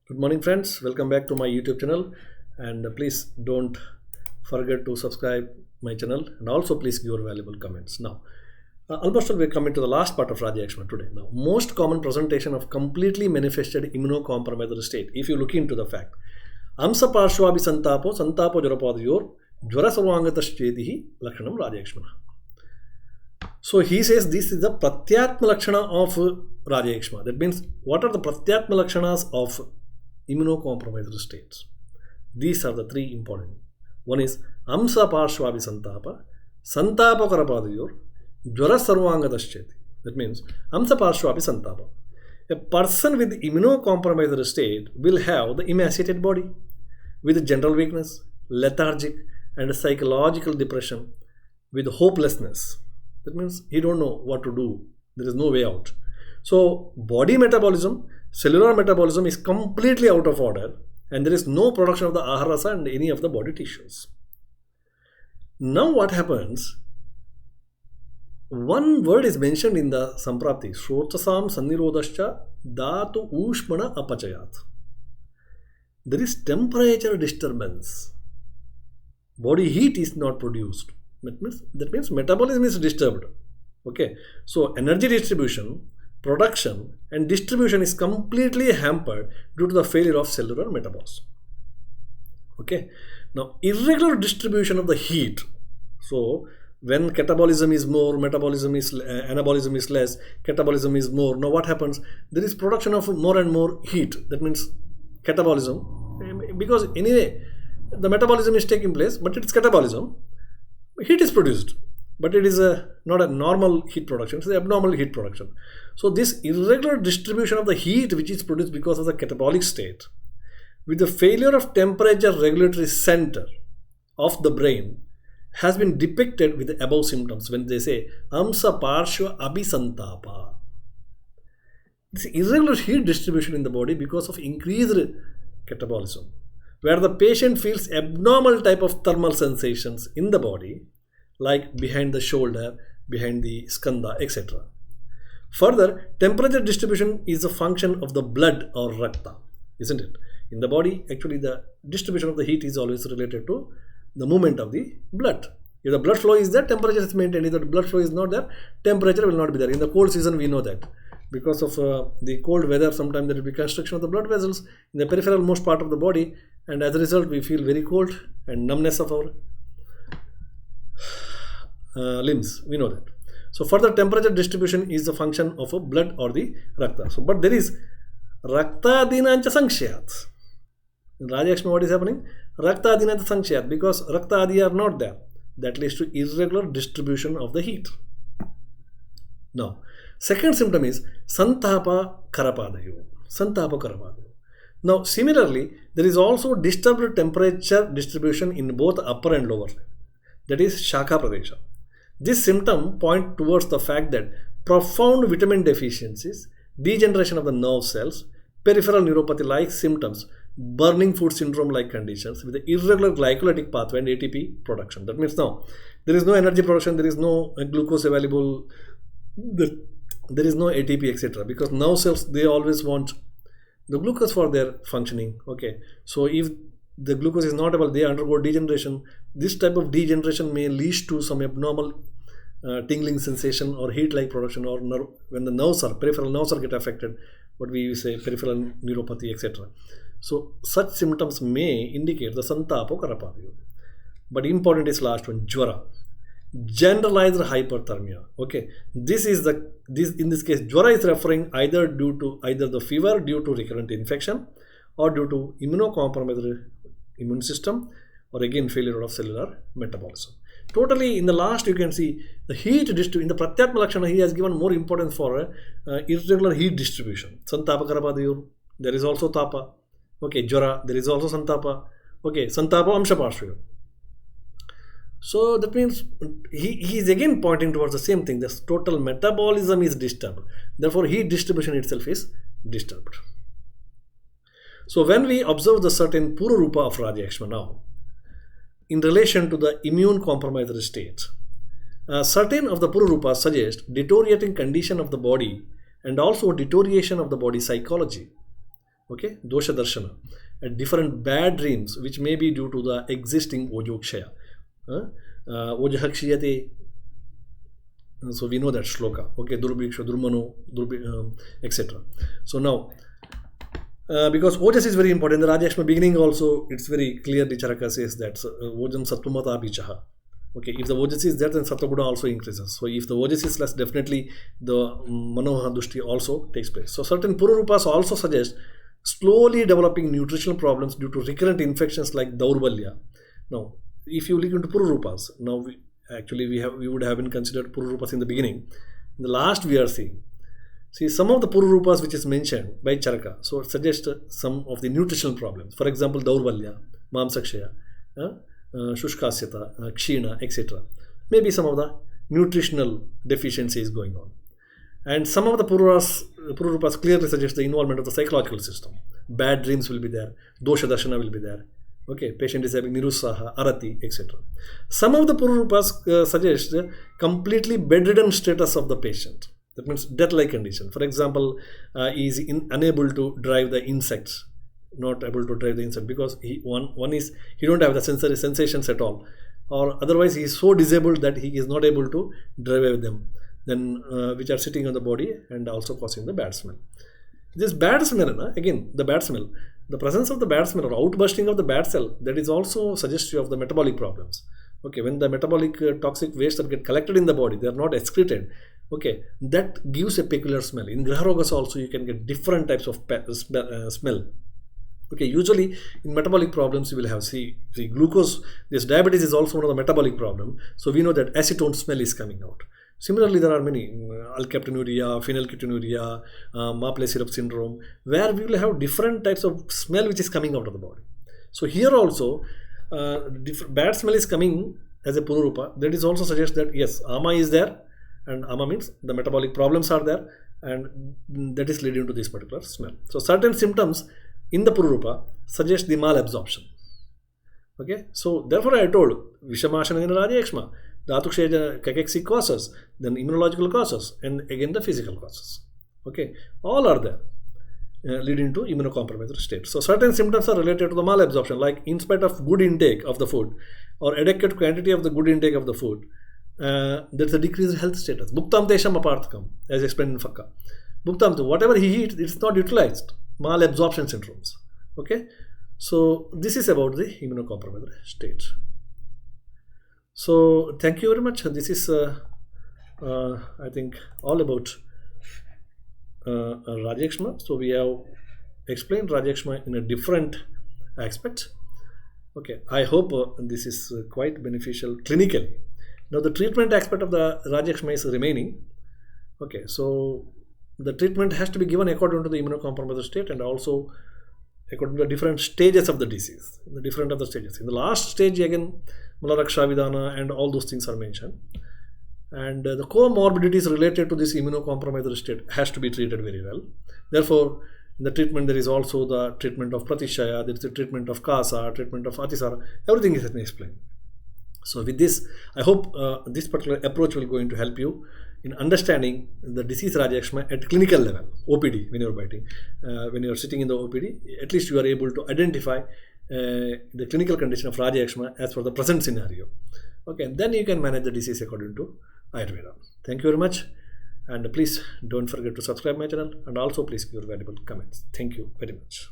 Good morning, friends. Welcome back to my YouTube channel, and please don't forget to subscribe my channel, and also please give your valuable comments. Now, almost we're coming to the last part of Rajayakshma today. Now, most common presentation of completely manifested immunocompromised state. If you look into the fact, Amsa Parshvabi Santapo Jarapadyor Jwara Sarvangatashchetihi Lakshanam Rajayakshma. So he says this is the Pratyatma Lakshana of Rajayakshma. That means what are the Pratyatma Lakshanas of immunocompromised states? These are the three important. One is Amsa Parshvabi Santapa Karapadayor, Jwara Sarvangatashcheti. That means Amsa Parshvabi Santapa. A person with immunocompromised state will have the emaciated body with general weakness, lethargic and psychological depression, with hopelessness. That means he don't know what to do. There is no way out. So body metabolism, cellular metabolism is completely out of order, and there is no production of the aharasa and any of the body tissues. Now what happens? One word is mentioned in the Samprapti, Shrotasam Sannirodascha Dhatu Ushmana Apachayat. There is temperature disturbance. Body heat is not produced. That means metabolism is disturbed. Okay, so energy distribution, production and distribution is completely hampered due to the failure of cellular metabolism. Okay, now irregular distribution of the heat. So when catabolism is more, anabolism is less, catabolism is more. Now what happens? There is production of more and more heat. That means catabolism, because anyway the metabolism is taking place, but it's catabolism. Heat is produced, but it is not a normal heat production, it's an abnormal heat production. So this irregular distribution of the heat which is produced because of the catabolic state, with the failure of temperature regulatory center of the brain, has been depicted with the above symptoms when they say Amsa Parshva Abhisantapa. This irregular heat distribution in the body because of increased catabolism, where the patient feels abnormal type of thermal sensations in the body, like behind the shoulder, behind the skanda, etc. Further, temperature distribution is a function of the blood or rakta, isn't it? In the body, actually the distribution of the heat is always related to the movement of the blood. If the blood flow is there, temperature is maintained. If the blood flow is not there, temperature will not be there. In the cold season, we know that. Because of the cold weather, sometimes there will be constriction of the blood vessels in the peripheral most part of the body, and as a result we feel very cold and numbness of our limbs. We know that. So further, temperature distribution is the function of a blood or the rakta. So but there is rakta adinancha sankshayat. In Rajayakshma, what is happening? Rakta adinancha sankshayat, because rakta adi are not there. That leads to irregular distribution of the heat. Now, second symptom is Santapa Karapadayo. Santapa Karapadayo. Now, similarly, there is also disturbed temperature distribution in both upper and lower limb. That is Shakha Pradesha. This symptom points towards the fact that profound vitamin deficiencies, degeneration of the nerve cells, peripheral neuropathy-like symptoms, burning food syndrome-like conditions with the irregular glycolytic pathway and ATP production. That means now there is no energy production, there is no glucose available, there is no ATP, etc. Because nerve cells, they always want the glucose for their functioning. Okay, so if the glucose is not able, they undergo degeneration. This type of degeneration may lead to some abnormal tingling sensation or heat-like production, or when the nerves are, peripheral nerves are get affected, what we say peripheral neuropathy, etc. So such symptoms may indicate the Santapo Karapadayo. But important is last one, Jwara. Generalized hyperthermia. Okay, in this case Jwara is referring either the fever due to recurrent infection, or due to immunocompromised immune system, or again failure of cellular metabolism. Totally, in the last you can see the heat distribution. In the Pratyatma Lakshana, he has given more importance for irregular heat distribution. Santapa Karapadayo, there is also Tapa. Okay, Jwara, there is also Santapa. Okay, Santapa Amsha Parshvayo. So that means he is again pointing towards the same thing. The total metabolism is disturbed. Therefore, heat distribution itself is disturbed. So when we observe the certain Pura Rupa of Rajayakshma now, in relation to the immune compromised state, certain of the Pura Rupas suggest deteriorating condition of the body and also deterioration of the body psychology. Okay, dosha darshana, and different bad dreams which may be due to the existing ojokshaya. Ojah kshiyate. So we know that shloka. Okay, durbhiksha, durmano, etc. So now, because ojas is very important. The Rajayakshma beginning also, it's very clearly Charaka says that ojam sattvamata apichaha. Okay, if the ojas is there, then sattva also increases. So if the ojas is less, definitely the manoha dushti also takes place. So certain pururupas also suggest slowly developing nutritional problems due to recurrent infections like daurbalya. Now, if you look into pururupas, now we would have been considered pururupas in the beginning. In the last we are seeing. See, some of the pururupas which is mentioned by Charaka, so it suggests some of the nutritional problems. For example, daurbalya, mamsakshaya, shushkasyata, kshina, etc. Maybe some of the nutritional deficiencies going on. And some of the pururupas clearly suggest the involvement of the psychological system. Bad dreams will be there, dosha darshana will be there. Okay, patient is having nirutsaha, arati, etc. Some of the pururupas suggest completely bedridden status of the patient. That means death-like condition. For example, he is unable to drive the insects, not able to drive the insect because one is he don't have the sensory sensations at all, or otherwise he is so disabled that he is not able to drive with them, then which are sitting on the body and also causing the bad smell. This bad smell, again the bad smell, the presence of the bad smell or outbursting of the bad cell, that is also suggestive of the metabolic problems. Okay, when the metabolic toxic waste get collected in the body, they are not excreted. Okay, that gives a peculiar smell. In Graha Rogas also you can get different types of smell. Okay, usually in metabolic problems you will have see glucose. This diabetes is also one of the metabolic problem. So we know that acetone smell is coming out. Similarly, there are many alkaptonuria, phenylketonuria, Maple syrup syndrome, where we will have different types of smell which is coming out of the body. So here also, bad smell is coming as a pururupa. That is also suggests that yes, ama is there, and ama means the metabolic problems are there, and that is leading to this particular smell. So certain symptoms in the pururupa suggest the malabsorption. Okay, so therefore I told Vishamashana in Rajayakshma, Dhatuksheja cachexic causes, then immunological causes, and again the physical causes. Okay, all are there leading to immunocompromised state. So certain symptoms are related to the malabsorption, like in spite of good intake of the food or adequate quantity of the good intake of the food, there's a decreased health status. Bhuktam tesham aparthakam, as explained in Fakka. Bhuktam, whatever he eats, it's not utilized. Malabsorption syndromes. Okay, so this is about the immunocompromised state. So thank you very much. This is I think all about Rajayakshma. So we have explained Rajayakshma in a different aspect. Okay, I hope this is quite beneficial clinically. Now the treatment aspect of the Rajayakshma is remaining. Okay, so the treatment has to be given according to the immunocompromised state and also according to the different stages of the disease. The different of the stages. In the last stage again, Malaraksha Vidana and all those things are mentioned. And the comorbidities related to this immunocompromised state has to be treated very well. Therefore, in the treatment there is also the treatment of Pratishaya, there is the treatment of Kasa, treatment of Atisara, everything is explained. So with this, I hope this particular approach will going to help you in understanding the disease Rajayakshma at clinical level, OPD, when you are writing. When you are sitting in the OPD, at least you are able to identify the clinical condition of Rajayakshma as for the present scenario. Okay, and then you can manage the disease according to Ayurveda. Thank you very much, and please don't forget to subscribe my channel and also please give your valuable comments. Thank you very much.